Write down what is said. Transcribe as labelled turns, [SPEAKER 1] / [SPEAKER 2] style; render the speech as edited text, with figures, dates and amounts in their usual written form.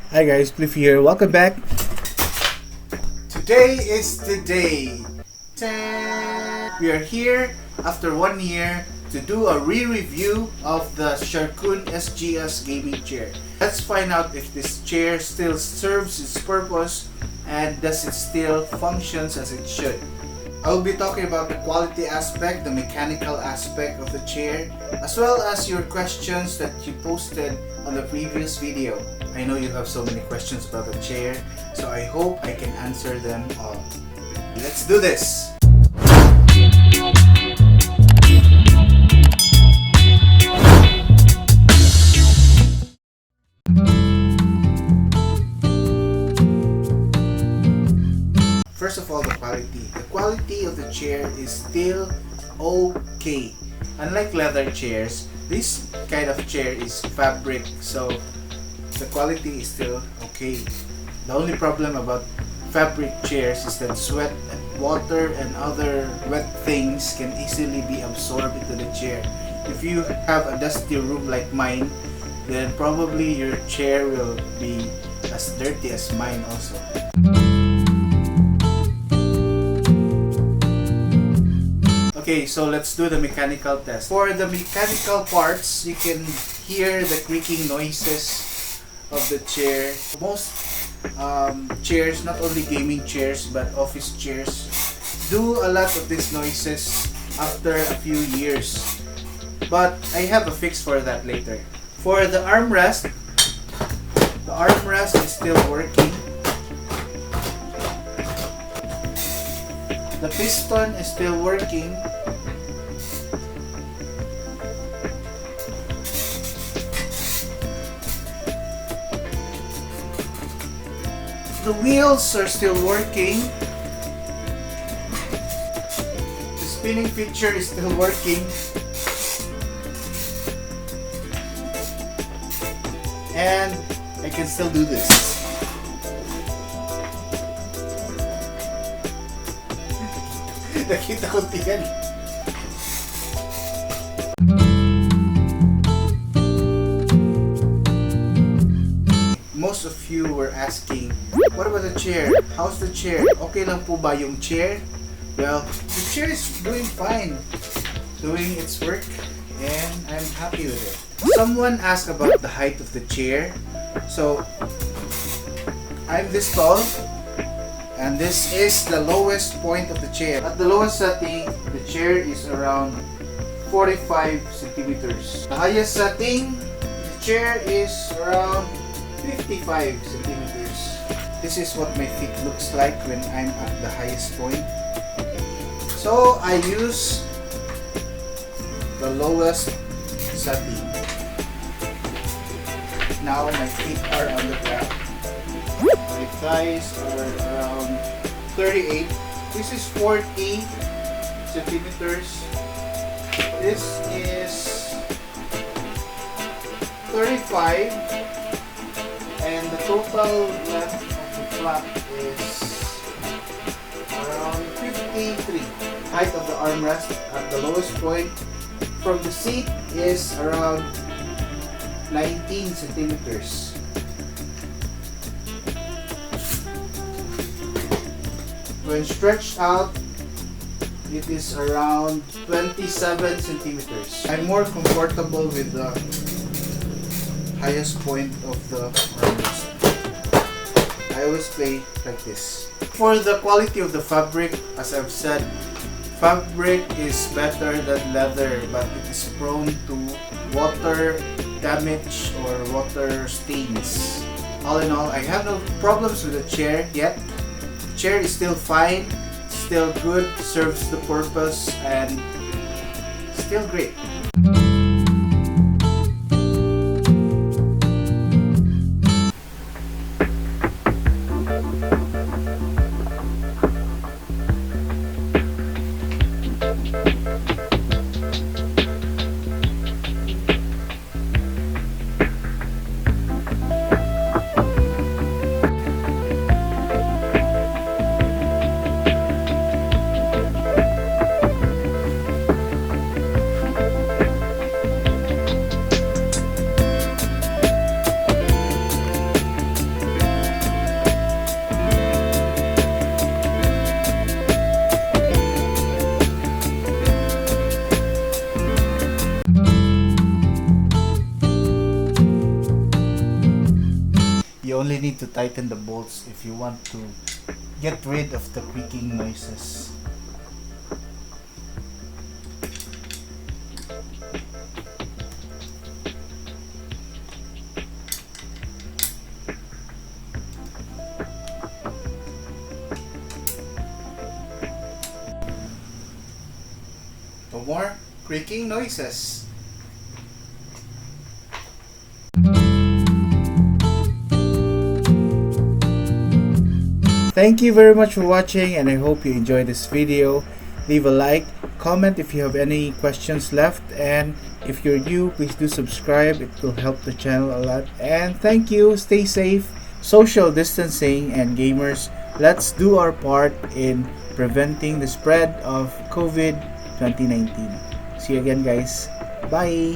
[SPEAKER 1] Hi guys, Spliffy here. Welcome back.
[SPEAKER 2] Today is the day. We are here after 1 year to do a re-review of the Sharkoon SGS gaming chair. Let's find out if this chair still serves its purpose and does it still functions as it should. I will be talking about the quality aspect, the mechanical aspect of the chair, as well as your questions that you posted on the previous video. I know you have so many questions about the chair, so I hope I can answer them all. Let's do this! First of all, the quality. The quality of the chair is still okay. Unlike leather chairs, this kind of chair is fabric, so the quality is still okay. The only problem about fabric chairs is that sweat, water, and other wet things can easily be absorbed into the chair. If you have a dusty room like mine, then probably your chair will be as dirty as mine also. Okay, so let's do the mechanical test. For the mechanical parts, you can hear the creaking noises of the chair. Most chairs, not only gaming chairs but office chairs, do a lot of these noises after a few years. But I have a fix for that later. For the armrest is still working. The piston is still working. The wheels are still working. The spinning feature is still working. And I can still do this. Nakita ko tiyan. Most of you were asking, what about the chair? How's the chair? Okay lang po ba yung chair? Well, the chair is doing fine, doing its work, and I'm happy with it. Someone asked about the height of the chair. So, I'm this tall, and this is the lowest point of the chair. At the lowest setting, the chair is around 45 centimeters. The highest setting, the chair is around 55 centimeters. This is what my feet looks like when I'm at the highest point. So I use the lowest setting. Now my feet are on the ground. My thighs are around 38. This is 40 centimeters. This is 35. And the total length of the flap is around 53. Height of the armrest at the lowest point from the seat is around 19 centimeters. When stretched out, it is around 27 centimeters. I'm more comfortable with the highest point of the armrest. I always play like this. For the quality of the fabric, as I've said, fabric is better than leather, but it is prone to water damage or water stains. All in all, I have no problems with the chair yet. The chair is still fine, still good, serves the purpose, and still great. You only need to tighten the bolts if you want to get rid of the creaking noises. No more creaking noises.
[SPEAKER 1] Thank you very much for watching, and I hope you enjoyed this video. Leave a like, comment if you have any questions left, and if you're new, please do subscribe. It will help the channel a lot. And thank you. Stay safe, social distancing, and gamers, let's do our part in preventing the spread of COVID 2019. See you again, guys. Bye.